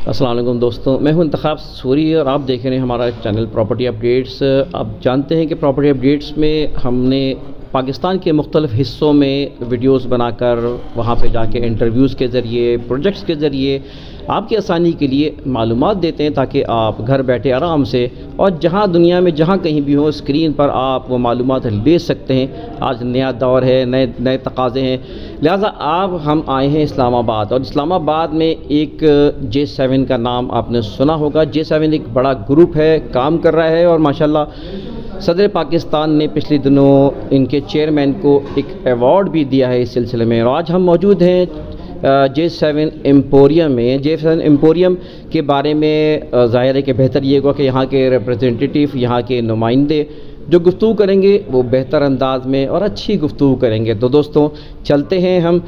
السلام علیکم دوستوں، میں ہوں انتخاب سوری اور آپ دیکھ رہے ہیں ہمارا چینل پراپرٹی اپڈیٹس۔ آپ جانتے ہیں کہ پراپرٹی اپڈیٹس میں ہم نے پاکستان کے مختلف حصوں میں ویڈیوز بنا کر وہاں پہ جا کے انٹرویوز کے ذریعے، پروجیکٹس کے ذریعے آپ کی آسانی کے لیے معلومات دیتے ہیں تاکہ آپ گھر بیٹھے آرام سے اور جہاں دنیا میں جہاں کہیں بھی ہوں اسکرین پر آپ وہ معلومات لے سکتے ہیں۔ آج نیا دور ہے، نئے تقاضے ہیں، لہٰذا ہم آئے ہیں اسلام آباد، اور اسلام آباد میں ایک J7 کا نام آپ نے سنا ہوگا۔ J7 ایک بڑا گروپ ہے، کام کر رہا ہے، اور ماشاءاللہ صدر پاکستان نے پچھلے دنوں ان کے چیئرمین کو ایک ایوارڈ بھی دیا ہے اس سلسلے میں۔ اور آج ہم موجود ہیں J7 ایمپوریم میں۔ J7 ایمپوریم کے بارے میں ظاہر ہے کہ بہتر یہ ہوگا کہ یہاں کے ریپریزنٹیٹیو، یہاں کے نمائندے جو گفتگو کریں گے وہ بہتر انداز میں اور اچھی گفتگو کریں گے۔ تو دوستوں چلتے ہیں ہم،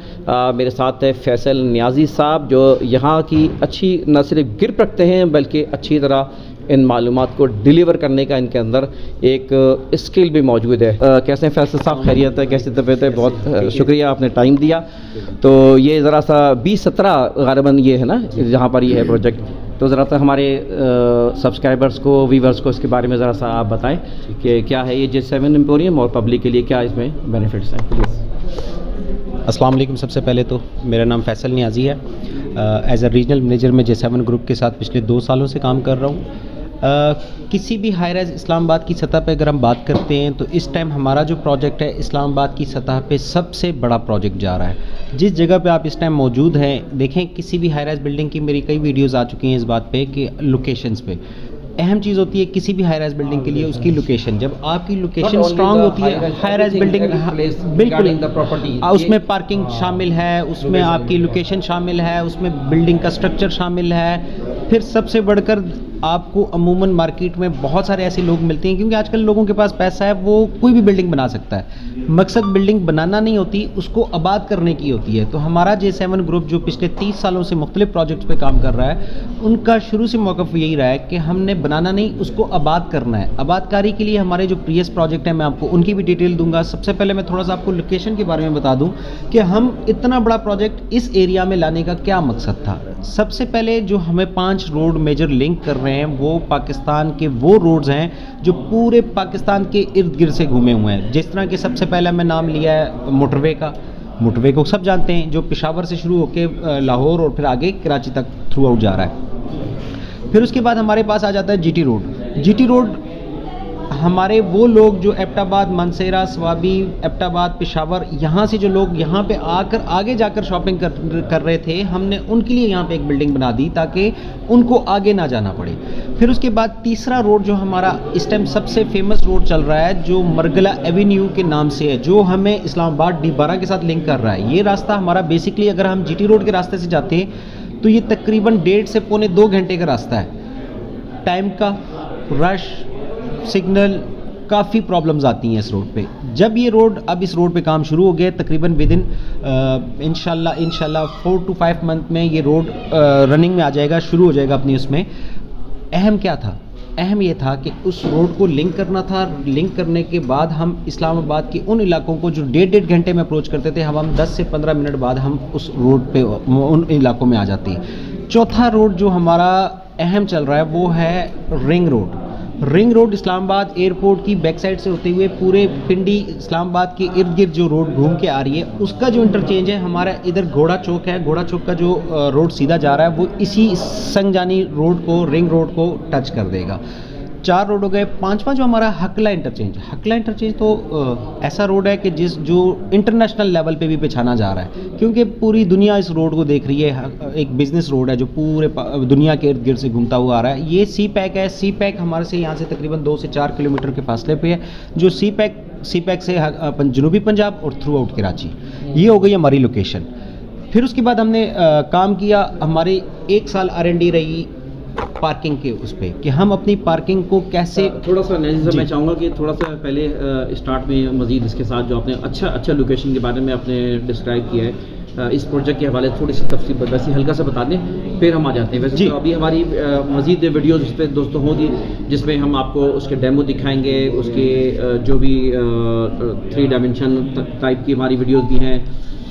میرے ساتھ ہے فیصل نیازی صاحب جو یہاں کی اچھی نہ صرف گرپ رکھتے ہیں بلکہ اچھی طرح ان معلومات کو ڈیلیور کرنے کا ان کے اندر ایک اسکل بھی موجود ہے۔ کیسے ہیں فیصل صاحب؟ خیریت ہے؟ کیسی طبیعت ہے؟ بہت شکریہ آپ نے ٹائم دیا۔ تو یہ ذرا سا 2017 غالباً یہ ہے نا جہاں پر یہ ہے پروجیکٹ، تو ذرا سا ہمارے سبسکرائبرز کو، ویورز کو اس کے بارے میں ذرا سا آپ بتائیں کہ کیا ہے یہ J7 ایمپوریم اور پبلک کے لیے کیا اس میں بینیفٹس ہیں، پلیز۔ السلام علیکم۔ سب سے پہلے تو میرا نام فیصل نیازی ہے۔ ایز اے ریجنل مینیجر میں J7 گروپ کے ساتھ پچھلے 2 سالوں سے کام کر رہا ہوں۔ کسی بھی ہائی رائز اسلام آباد کی سطح پہ اگر ہم بات کرتے ہیں تو اس ٹائم ہمارا جو پروجیکٹ ہے اسلام آباد کی سطح پہ سب سے بڑا پروجیکٹ جا رہا ہے۔ جس جگہ پہ آپ اس ٹائم موجود ہیں، دیکھیں کسی بھی ہائی رائز بلڈنگ کی میری کئی ویڈیوز آ چکی ہیں اس بات پہ کہ لوکیشنز پہ اہم چیز ہوتی ہے کسی بھی ہائی رائز بلڈنگ کے لیے اس کی لوکیشن۔ جب آپ کی لوکیشن اسٹرانگ ہوتی ہے، ہائی رائز بلڈنگ بالکل اس میں پارکنگ شامل ہے، اس میں آپ کی لوکیشن شامل ہے، اس میں بلڈنگ کا اسٹرکچر شامل ہے، پھر سب سے بڑھ کر آپ کو عموماً مارکیٹ میں بہت سارے ایسے لوگ ملتے ہیں کیونکہ آج کل لوگوں کے پاس پیسہ ہے، وہ کوئی بھی بلڈنگ بنا سکتا ہے۔ مقصد بلڈنگ بنانا نہیں ہوتی، اس کو آباد کرنے کی ہوتی ہے۔ تو ہمارا J7 گروپ جو پچھلے 30 سالوں سے مختلف پروجیکٹس پہ کام کر رہا ہے، ان کا شروع سے موقف یہی رہا ہے کہ ہم نے بنانا نہیں، اس کو آباد کرنا ہے۔ آباد کاری کے لیے ہمارے جو پریویس پروجیکٹ ہیں میں آپ کو ان کی بھی ڈیٹیل دوں گا۔ سب سے پہلے میں تھوڑا سا آپ کو لوکیشن کے بارے میں بتا دوں کہ ہم اتنا بڑا پروجیکٹ اس ایریا میں لانے کا کیا مقصد تھا۔ سب سے پہلے جو ہمیں 5 روڈ میجر لنک کر رہے ہیں وہ پاکستان کے وہ روڈز ہیں جو پورے پاکستان کے ارد گرد سے گھومے ہوئے ہیں۔ جس طرح کہ سب سے پہلے میں نام لیا ہے موٹر وے کا، موٹر وے کو سب جانتے ہیں جو پشاور سے شروع ہو کے لاہور اور پھر آگے کراچی تک تھرو آؤٹ جا رہا ہے۔ پھر اس کے بعد ہمارے پاس آ جاتا ہے GT روڈ۔ GT روڈ ہمارے وہ لوگ جو ایبٹ آباد، مانسہرہ، سوابی، ایبٹ آباد، پشاور، یہاں سے جو لوگ یہاں پہ آ کر آگے جا کر شاپنگ کر رہے تھے، ہم نے ان کے لیے یہاں پہ ایک بلڈنگ بنا دی تاکہ ان کو آگے نہ جانا پڑے۔ پھر اس کے بعد تیسرا روڈ جو ہمارا اس ٹائم سب سے فیمس روڈ چل رہا ہے جو مرگلہ ایوینیو کے نام سے ہے، جو ہمیں اسلام آباد D12 کے ساتھ لنک کر رہا ہے۔ یہ راستہ ہمارا بیسکلی اگر ہم GT روڈ کے راستے سے جاتے ہیں تو یہ تقریباً 1.5 سے پونے 2 گھنٹے کا راستہ ہے۔ ٹائم کا رش، سگنل، کافی پرابلمز آتی ہیں اس روڈ پہ۔ جب یہ روڈ اب اس روڈ پہ کام شروع ہو گیا تقریباً ودن انشاءاللہ 4 to 5 منتھ میں یہ روڈ رننگ میں آ جائے گا، شروع ہو جائے گا اپنی اس میں۔ اہم کیا تھا؟ اہم یہ تھا کہ اس روڈ کو لنک کرنا تھا۔ لنک کرنے کے بعد ہم اسلام آباد کے ان علاقوں کو جو 1.5 گھنٹے میں اپروچ کرتے تھے، ہم 10 سے 15 منٹ بعد ہم اس روڈ پہ ان علاقوں میں آ جاتے ہیں۔ چوتھا روڈ جو ہمارا اہم چل رہا ہے وہ ہے رنگ روڈ۔ رنگ روڈ اسلام آباد ایئرپورٹ کی بیک سائڈ سے ہوتے ہوئے پورے پنڈی اسلام آباد کے ارد گرد جو روڈ گھوم کے آ رہی ہے، اس کا جو انٹرچینج ہے ہمارا ادھر گھوڑا چوک ہے۔ گھوڑا چوک کا جو روڈ سیدھا جا رہا ہے وہ اسی سنگجانی روڈ کو، رنگ روڈ کو ٹچ کر دے گا۔ 4 روڈ ہو گئے۔ 5واں جو ہمارا حقلہ انٹرچینج، حقلہ انٹرچینج تو ایسا روڈ ہے کہ جو انٹرنیشنل لیول پہ بھی پہچانا جا رہا ہے کیونکہ پوری دنیا اس روڈ کو دیکھ رہی ہے۔ ایک بزنس روڈ ہے جو پورے دنیا کے ارد گرد سے گھومتا ہوا آ رہا ہے۔ یہ سی پیک ہے۔ سی پیک ہمارے سے یہاں سے تقریباً 2 سے 4 کلومیٹر کے فاصلے پہ ہے، جو سی پیک سے جنوبی پنجاب اور تھرو آؤٹ کراچی۔ یہ ہو گئی ہماری لوکیشن۔ پھر اس کے بعد ہم نے کام کیا، ہماری 1 سال R&D رہی پارکنگ کے اس پہ کہ ہم اپنی پارکنگ کو کیسے تھوڑا سا نیازی صاحب میں چاہوں گا کہ تھوڑا سا پہلے اسٹارٹ میں مزید اس کے ساتھ جو آپ نے اچھا لوکیشن کے بارے میں آپ نے ڈسکرائب کیا ہے، اس پروجیکٹ کے حوالے سے تھوڑی سی تفصیل ویسے ہلکا سا بتا دیں، پھر ہم آ جاتے ہیں. ویسے تو ابھی ہماری مزید ویڈیوز اس پہ دوستوں ہوں گی جس میں ہم آپ کو اس کے ڈیمو دکھائیں گے، اس کے جو بھی 3 ڈائمینشن ٹائپ کی ہماری ویڈیوز بھی ہیں،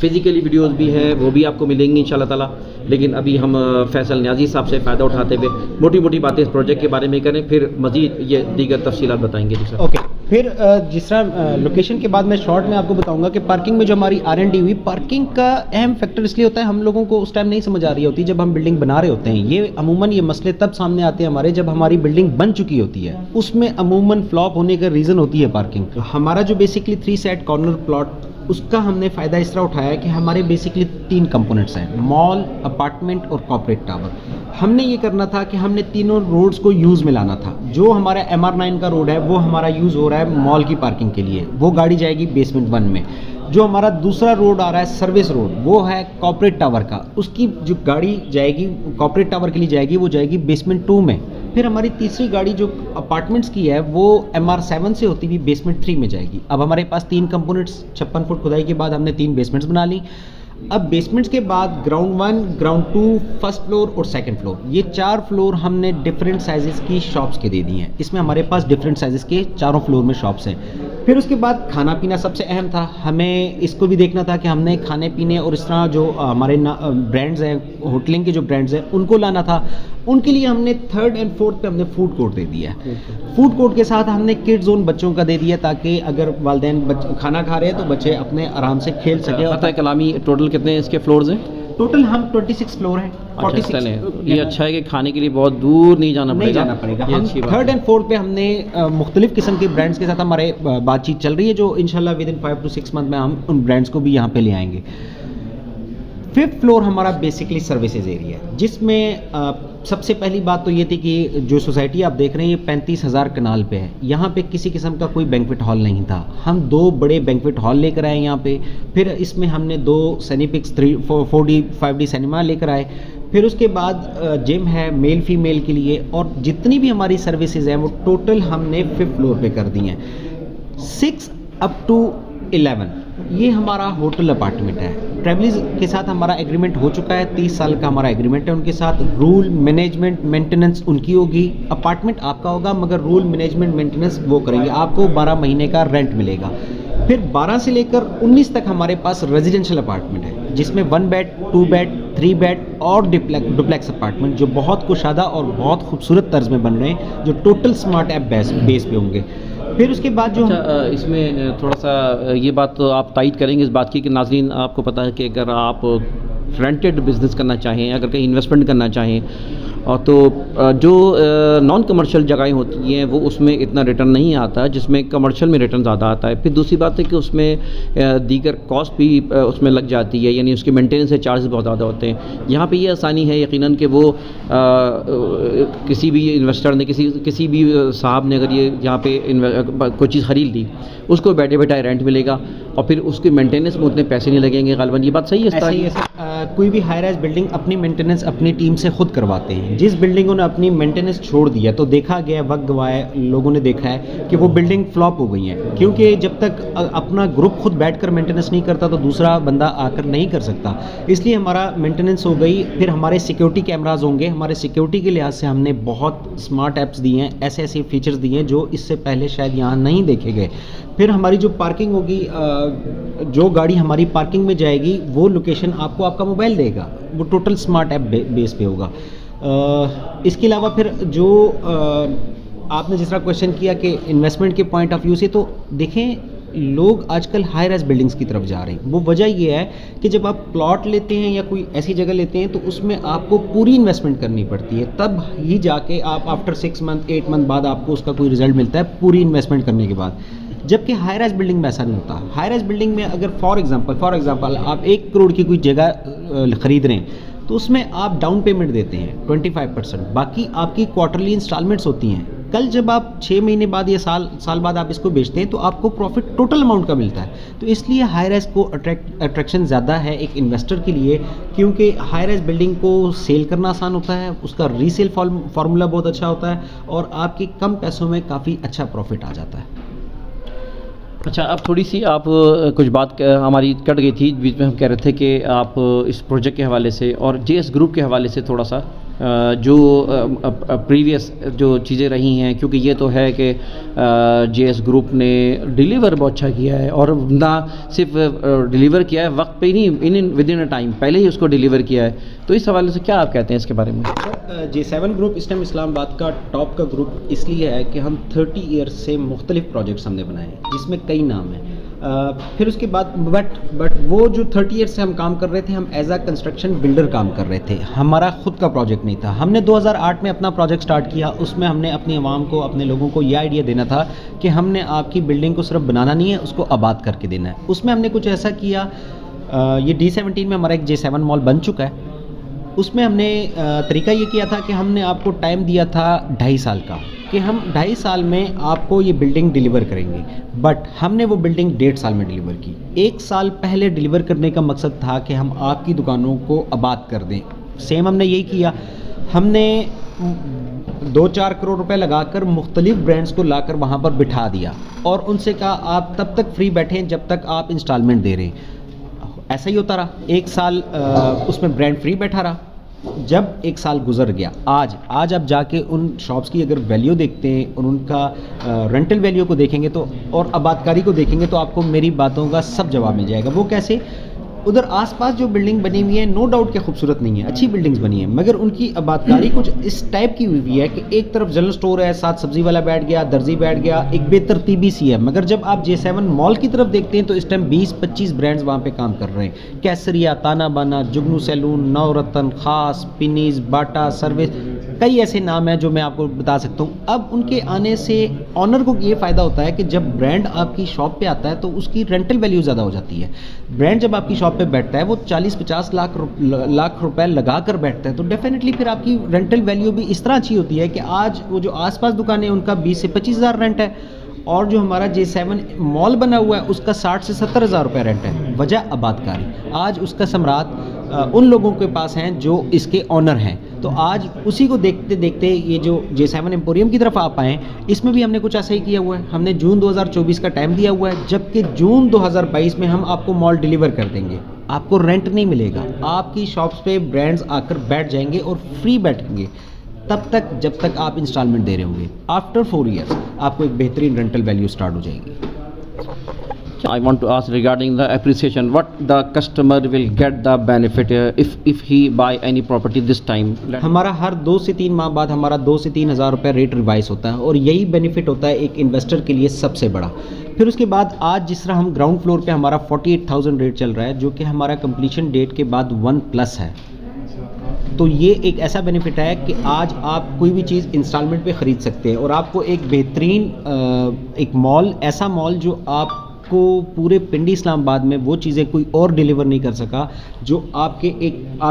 فزیکلی ویڈیوز بھی ہیں، وہ بھی آپ کو ملیں گی انشاءاللہ تعالیٰ. لیکن ابھی ہم فیصل نیازی صاحب سے فائدہ اٹھاتے ہوئے موٹی موٹی باتیں اس پروجیکٹ کے بارے میں کریں، پھر مزید یہ دیگر تفصیلات بتائیں گے. جی سر. اوکے. پھر جس طرح لوکیشن کے بعد میں شارٹ میں آپ کو بتاؤں گا کہ پارکنگ میں جو ہماری R&D ہوئی، پارکنگ کا اہم فیکٹر اس لیے ہوتا ہے ہم لوگوں کو اس ٹائم نہیں سمجھ آ رہی ہوتی جب ہم بلڈنگ بنا رہے ہوتے ہیں. یہ عموماً یہ مسئلے تب سامنے آتے ہیں ہمارے جب ہماری بلڈنگ بن چکی ہوتی ہے، اس میں عموماً فلاپ ہونے کا ریزن ہوتی ہے پارکنگ. ہمارا جو بیسکلی 3 سائڈ کارنر پلاٹ، اس کا ہم نے فائدہ اس طرح اٹھایا ہے کہ ہمارے بیسکلی 3 کمپوننٹس ہیں، مال، اپارٹمنٹ اور کارپوریٹ ٹاور. ہم نے یہ کرنا تھا کہ ہم نے تینوں روڈز کو یوز میں لانا تھا. جو ہمارا MR9 کا روڈ ہے وہ ہمارا یوز ہو رہا ہے مال کی پارکنگ کے لیے، وہ گاڑی جائے گی بیسمنٹ 1 میں. جو ہمارا دوسرا روڈ آ رہا ہے سروس روڈ، وہ ہے کارپوریٹ ٹاور کا، اس کی جو گاڑی جائے گی کارپوریٹ ٹاور کے لیے جائے گی وہ جائے گی بیسمنٹ 2 میں. پھر ہماری تیسری گاڑی جو اپارٹمنٹس کی ہے وہ MR7 سے ہوتی ہوئی بیسمنٹ 3 میں جائے گی. اب ہمارے پاس 3 کمپوننٹس، 56 فٹ کھدائی کے بعد ہم نے 3 بیسمنٹس بنا لی. اب بیسمنٹس کے بعد گراؤنڈ 1، گراؤنڈ 2، فرسٹ فلور اور سیکنڈ فلور، یہ 4 فلور ہم نے ڈفرینٹ سائزز کی شاپس کے دے دی ہیں. اس میں ہمارے پاس ڈفرینٹ سائزز کے 4 فلور میں شاپس ہیں. پھر اس کے بعد کھانا پینا سب سے اہم تھا. ہمیں اس کو بھی دیکھنا تھا کہ ہم نے کھانے پینے اور اس طرح جو ہمارے برانڈز ہیں، ہوٹلنگ کے جو برانڈز ہیں ان کو لانا تھا. ان کے لیے ہم نے 3rd اینڈ 4th پہ ہم نے فوڈ کورٹ دے دیا ہے. فوڈ کورٹ کے ساتھ ہم نے کڈ زون بچوں کا دے دیا تاکہ اگر والدین کھانا کھا رہے ہیں تو بچے اپنے آرام سے کھیل سکیں. پتہ کلامی ٹوٹل کتنے اس کے فلورز ہیں؟ ٹوٹل ہم 26 فلور ہیں. 46. یہ اچھا ہے کہ کھانے کے لیے بہت دور نہیں جانا پڑے گا. ہم 3rd اینڈ 4th پہ ہم نے مختلف قسم کے برانڈس کے ساتھ ہمارے بات چیت چل رہی ہے جو انشاءاللہ ود ان 5 to 6 منتھ میں ہم ان برانڈس کو بھی یہاں پہ لے آئیں گے. 5th فلور ہمارا بیسکلی سروسز ایریا ہے جس میں سب سے پہلی بات تو یہ تھی کہ جو سوسائٹی آپ دیکھ رہے ہیں یہ 35,000 کنال پہ ہے. یہاں پہ کسی قسم کا کوئی بینکویٹ ہال نہیں تھا. ہم 2 بڑے بینکویٹ ہال لے کر آئے یہاں پہ. پھر اس میں ہم نے 2 سینیپکس 4D 5D سینما لے کر آئے. پھر اس کے بعد جم ہے میل فیمیل کے لیے، اور جتنی بھی ہماری سروسز ہیں وہ ٹوٹل ہم نے 5th فلور پہ کر دی ہیں. 6 up to 11 یہ ہمارا ہوٹل اپارٹمنٹ ہے. ٹریولز کے ساتھ ہمارا ایگریمنٹ ہو چکا ہے، 30 سال کا ہمارا ایگریمنٹ ہے ان کے ساتھ. رول مینجمنٹ مینٹیننس ان کی ہوگی، اپارٹمنٹ آپ کا ہوگا مگر رول مینجمنٹ مینٹیننس وہ کریں گے. آپ کو 12 مہینے کا رینٹ ملے گا. پھر 12 سے لے کر 19 تک ہمارے پاس ریزیڈینشیل اپارٹمنٹ ہے جس میں 1 بیڈ 2 بیڈ 3 بیڈ اور ڈپلیکس اپارٹمنٹ جو بہت کشادہ اور بہت خوبصورت طرز میں بن رہے ہیں جو ٹوٹل سمارٹ ایپ بیس پہ ہوں گے. پھر اس کے بعد جو اس میں تھوڑا سا یہ بات تو آپ تائید کریں گے اس بات کی کہ ناظرین آپ کو پتہ ہے کہ اگر آپ رینٹڈ بزنس کرنا چاہیں، اگر کہیں انویسٹمنٹ کرنا چاہیں، اور تو جو نان کمرشل جگہیں ہوتی ہیں وہ اس میں اتنا ریٹرن نہیں آتا جس میں کمرشل میں ریٹرن زیادہ آتا ہے. پھر دوسری بات ہے کہ اس میں دیگر کاسٹ بھی اس میں لگ جاتی ہے، یعنی اس کے مینٹیننس کے چارجز بہت زیادہ ہوتے ہیں. یہاں پہ یہ آسانی ہے یقیناً کہ وہ کسی بھی انویسٹر نے کسی بھی صاحب نے اگر یہ یہاں پہ کوئی چیز خرید لی اس کو بیٹھے بیٹھائے رینٹ ملے گا اور پھر اس کے مینٹیننس میں اتنے پیسے نہیں لگیں گے غالباً. یہ بات صحیح ہے؟ صحیح ہے. کوئی بھی ہائی رائز بلڈنگ اپنی مینٹیننس اپنی ٹیم سے خود کرواتے ہیں. جس بلڈنگوں نے اپنی مینٹیننس چھوڑ دیا تو دیکھا گیا، وقت گوایا لوگوں نے دیکھا ہے کہ وہ بلڈنگ فلاپ ہو گئی ہیں، کیونکہ جب تک اپنا گروپ خود بیٹھ کر مینٹیننس نہیں کرتا تو دوسرا بندہ آ کر نہیں کر سکتا. اس لیے ہمارا مینٹیننس ہو گئی. پھر ہمارے سیکیورٹی کیمراز ہوں گے. ہمارے سیکیورٹی کے لحاظ سے ہم نے بہت اسمارٹ ایپس دی ہیں، ایسے فیچرز دی ہیں جو اس سے پہلے شاید یہاں نہیں دیکھے گئے. پھر ہماری جو پارکنگ ہوگی، جو گاڑی ہماری پارکنگ میں جائے گی وہ لوکیشن آپ کو آپ کا موبائل دے گا، وہ ٹوٹل اسمارٹ ایپ بیس پہ ہوگا. اس کے علاوہ پھر جو آپ نے جس طرح کویشچن کیا کہ انویسٹمنٹ کے پوائنٹ آف ویو سے، تو دیکھیں لوگ آج کل ہائی رائز بلڈنگس کی طرف جا رہے ہیں. وہ وجہ یہ ہے کہ جب آپ پلاٹ لیتے ہیں یا کوئی ایسی جگہ لیتے ہیں تو اس میں آپ کو پوری انویسٹمنٹ کرنی پڑتی ہے، تب ہی جا کے آپ آفٹر 6 منتھ 8 منتھ بعد آپ کو اس کا کوئی رزلٹ ملتا ہے پوری انویسٹمنٹ کرنے کے بعد. جبکہ ہائی رائز بلڈنگ میں ایسا نہیں ہوتا. ہائی رائز بلڈنگ میں اگر فار ایگزامپل آپ 1 کروڑ کی کوئی جگہ خرید رہے ہیں تو اس میں آپ ڈاؤن پیمنٹ دیتے ہیں 25%، باقی آپ کی کوارٹرلی انسٹالمنٹس ہوتی ہیں. کل جب آپ 6 مہینے بعد یا سال بعد آپ اس کو بیچتے ہیں تو آپ کو پروفٹ ٹوٹل اماؤنٹ کا ملتا ہے. تو اس لیے ہائی رائز کو اٹریکشن زیادہ ہے ایک انویسٹر کے لیے، کیونکہ ہائی رائز بلڈنگ کو سیل کرنا آسان ہوتا ہے، اس کا ری سیل فارمولا بہت اچھا ہوتا ہے اور آپ کی کم پیسوں میں کافی اچھا پروفٹ آ جاتا ہے. اچھا، اب تھوڑی سی آپ کچھ بات ہماری کٹ گئی تھی بیچ میں، ہم کہہ رہے تھے کہ آپ اس پروجیکٹ کے حوالے سے اور جے ایس گروپ کے حوالے سے تھوڑا سا جو پریویس جو چیزیں رہی ہیں، کیونکہ یہ تو ہے کہ جے ایس گروپ نے ڈیلیور بہت اچھا کیا ہے، اور نہ صرف ڈیلیور کیا ہے وقت پہ ہی نہیں، ود ان اے ٹائم پہلے ہی اس کو ڈیلیور کیا ہے، تو اس حوالے سے کیا آپ کہتے ہیں اس کے بارے میں؟ جے 7 گروپ اس ٹائم اسلام آباد کا ٹاپ کا گروپ اس لیے ہے کہ ہم 30 ایئرس سے مختلف پروجیکٹس ہم نے بنائے ہیں جس میں کئی نام ہیں. پھر اس کے بعد بٹ وہ جو 30 ایئرس سے ہم کام کر رہے تھے، ہم ایز اے کنسٹرکشن بلڈر کام کر رہے تھے، ہمارا خود کا پروجیکٹ نہیں تھا. ہم نے 2008 میں اپنا پروجیکٹ سٹارٹ کیا. اس میں ہم نے اپنی عوام کو، اپنے لوگوں کو یہ آئیڈیا دینا تھا کہ ہم نے آپ کی بلڈنگ کو صرف بنانا نہیں ہے، اس کو آباد کر کے دینا ہے. اس میں ہم نے کچھ ایسا کیا. یہ D17 میں ہمارا ایک J7 مال بن چکا ہے. اس میں ہم نے طریقہ یہ کیا تھا کہ ہم نے آپ کو ٹائم دیا تھا 2.5 سال کا، کہ ہم 2.5 سال میں آپ کو یہ بلڈنگ ڈیلیور کریں گے. بٹ ہم نے وہ بلڈنگ 1.5 سال میں ڈیلیور کی. 1 سال پہلے ڈیلیور کرنے کا مقصد تھا کہ ہم آپ کی دکانوں کو آباد کر دیں. سیم ہم نے یہی کیا. ہم نے 2-4 کروڑ روپے لگا کر مختلف برانڈز کو لا کر وہاں پر بٹھا دیا اور ان سے کہا آپ تب تک فری بیٹھیں جب تک آپ انسٹالمنٹ دے رہے ہیں. ایسا ہی ہوتا رہا. 1 سال اس میں برانڈ فری بیٹھا رہا. جب 1 سال گزر گیا، آج آپ جا کے ان شاپس کی اگر ویلیو دیکھتے ہیں اور ان کا رینٹل ویلیو کو دیکھیں گے تو، اور آبادکاری کو دیکھیں گے تو آپ کو میری باتوں کا سب جواب مل جائے گا. وہ کیسے؟ ادھر آس پاس جو بلڈنگ بنی ہوئی ہے نو ڈاؤٹ کہ خوبصورت نہیں ہے، اچھی بلڈنگز بنی ہیں، مگر ان کی آبادکاری کچھ اس ٹائپ کی ہوئی ہے کہ ایک طرف جنرل سٹور ہے، ساتھ سبزی والا بیٹھ گیا، درزی بیٹھ گیا، ایک بے ترتیبی سی ہے. مگر جب آپ J7 مال کی طرف دیکھتے ہیں تو اس ٹائم 20-25 برانڈز وہاں پہ کام کر رہے ہیں. کیسریا، تانا بانا، جگنو سیلون، نورتن، خاص، پینیز، باٹا سروس، کئی ایسے نام ہیں جو میں آپ کو بتا سکتا ہوں. اب ان کے آنے سے آنر کو یہ فائدہ ہوتا ہے کہ جب برانڈ آپ کی شاپ پہ آتا ہے تو اس کی رینٹل ویلیو زیادہ ہو جاتی ہے. برانڈ جب آپ کی شاپ پہ بیٹھتا ہے وہ 40-50 لاکھ روپے لگا کر بیٹھتا ہے تو ڈیفینیٹلی پھر آپ کی رینٹل ویلیو بھی اس طرح اچھی ہوتی ہے کہ آج وہ جو آس پاس دکانیں ان کا 20 سے 25 ہزار رینٹ ہے، اور جو ہمارا J7 مال بنا ہوا ہے اس کا 60 سے 70 ہزار روپے رینٹ ہے. وجہ آبادکاری. آج اس کا ثمرات ان لوگوں کے پاس ہیں جو اس کے آنر ہیں. تو آج اسی کو دیکھتے دیکھتے یہ جو J7 ایمپوریم کی طرف آپ آئیں، اس میں بھی ہم نے کچھ ایسا ہی کیا ہوا ہے. ہم نے جون 2024 کا ٹائم دیا ہوا ہے، جبکہ جون 2022 میں ہم آپ کو مال ڈیلیور کر دیں گے. آپ کو رینٹ نہیں ملے گا، آپ کی شاپس پہ برانڈز آ کر بیٹھ جائیں گے اور فری بیٹھیں گے تب تک جب تک آپ انسٹالمنٹ دے رہے ہوں گے. آفٹر 4 ایئرس آپ کو ایک بہترین رینٹل ویلیو سٹارٹ ہو جائے گی. I want to ask regarding the appreciation, what the customer will get the benefit if he buy any property this time? ہمارا ہر 2 سے 3 ماہ بعد ہمارا 2 سے 3 ہزار روپے ریٹ ریوائز ہوتا ہے، اور یہی بینیفٹ ہوتا ہے ایک انویسٹر کے لیے سب سے بڑا. پھر اس کے بعد آج جس طرح ہم گراؤنڈ فلور پہ ہمارا 48,000 ریٹ چل رہا ہے، جو کہ ہمارا کمپلیشن ڈیٹ کے بعد 1+ ہے. تو یہ ایک ایسا بینیفٹ ہے کہ آج آپ کوئی بھی چیز انسٹالمنٹ پہ خرید سکتے ہیں، اور آپ کو ایک بہترین ایک مال، ایسا مال جو آپ کو پورے پنڈی اسلام آباد میں وہ چیزیں کوئی اور ڈیلیور نہیں کر سکا، جو آپ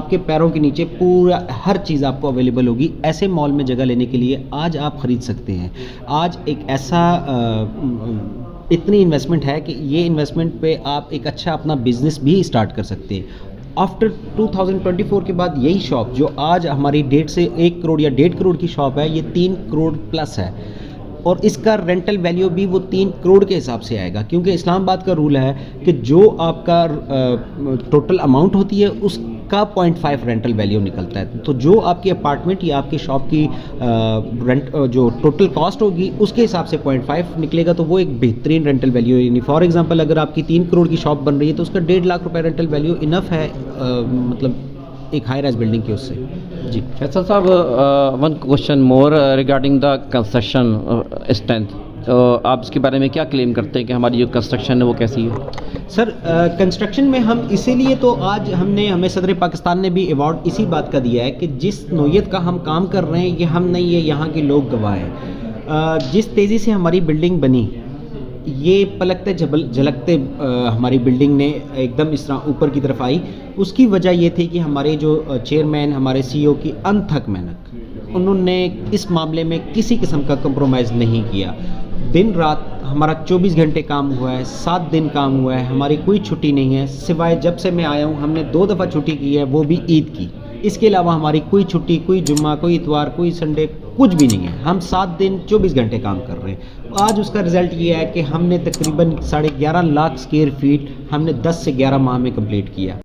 کے پیروں کے نیچے پورا ہر چیز آپ کو اویلیبل ہوگی. ایسے مال میں جگہ لینے کے لیے آج آپ خرید سکتے ہیں. آج ایک ایسا اتنی انویسٹمنٹ ہے کہ یہ انویسٹمنٹ پہ آپ ایک اچھا اپنا بزنس بھی اسٹارٹ کر سکتے ہیں. آفٹر 2024 کے بعد یہی شاپ جو آج ہماری 1.5 سے 1 کروڑ یا 1.5 کروڑ کی شاپ ہے، یہ 3 کروڑ پلس ہے، اور اس کا رینٹل ویلیو بھی وہ 3 کروڑ کے حساب سے آئے گا. کیونکہ اسلام آباد کا رول ہے کہ جو آپ کا ٹوٹل اماؤنٹ ہوتی ہے اس کا 0.5 رینٹل ویلیو نکلتا ہے. تو جو آپ کی اپارٹمنٹ یا آپ کی شاپ کی رینٹ جو ٹوٹل کاسٹ ہوگی اس کے حساب سے 0.5 نکلے گا، تو وہ ایک بہترین رینٹل ویلیو. یعنی فار ایگزامپل اگر آپ کی 3 کروڑ کی شاپ بن رہی ہے تو اس کا 1.5 لاکھ روپے رینٹل ویلیو انف ہے، مطلب ایک ہائی رائز بلڈنگ کی اس سے. جی فیصل صاحب، one question more regarding the construction strength. تو آپ اس کے بارے میں کیا کلیم کرتے ہیں کہ ہماری جو کنسٹرکشن ہے وہ کیسی ہے؟ سر کنسٹرکشن میں ہم اسی لیے تو آج ہمیں صدر پاکستان نے بھی ایوارڈ اسی بات کا دیا ہے کہ جس نوعیت کا ہم کام کر رہے ہیں یہ ہم نہیں ہے، یہاں کے لوگ گواہ ہیں. جس تیزی سے ہماری بلڈنگ بنی، یہ پلکتے جھلکتے ہماری بلڈنگ نے ایک دم اس طرح اوپر کی طرف آئی. اس کی وجہ یہ تھی کہ ہمارے جو چیئرمین، ہمارے CEO کی انتھک محنت، انہوں نے اس معاملے میں کسی قسم کا کمپرومائز نہیں کیا. دن رات ہمارا 24 گھنٹے کام ہوا ہے، 7 دن کام ہوا ہے، ہماری کوئی چھٹی نہیں ہے. سوائے جب سے میں آیا ہوں ہم نے 2 دفعہ چھٹی کی ہے، وہ بھی عید کی. اس کے علاوہ ہماری کوئی چھٹی، کوئی جمعہ، کوئی اتوار، کوئی سنڈے، کچھ بھی نہیں ہے. ہم 7 دن 24 گھنٹے کام کر رہے ہیں. آج اس کا رزلٹ یہ ہے کہ ہم نے تقریباً 11.5 لاکھ اسکوائر فیٹ ہم نے 10 سے 11 ماہ میں کمپلیٹ کیا.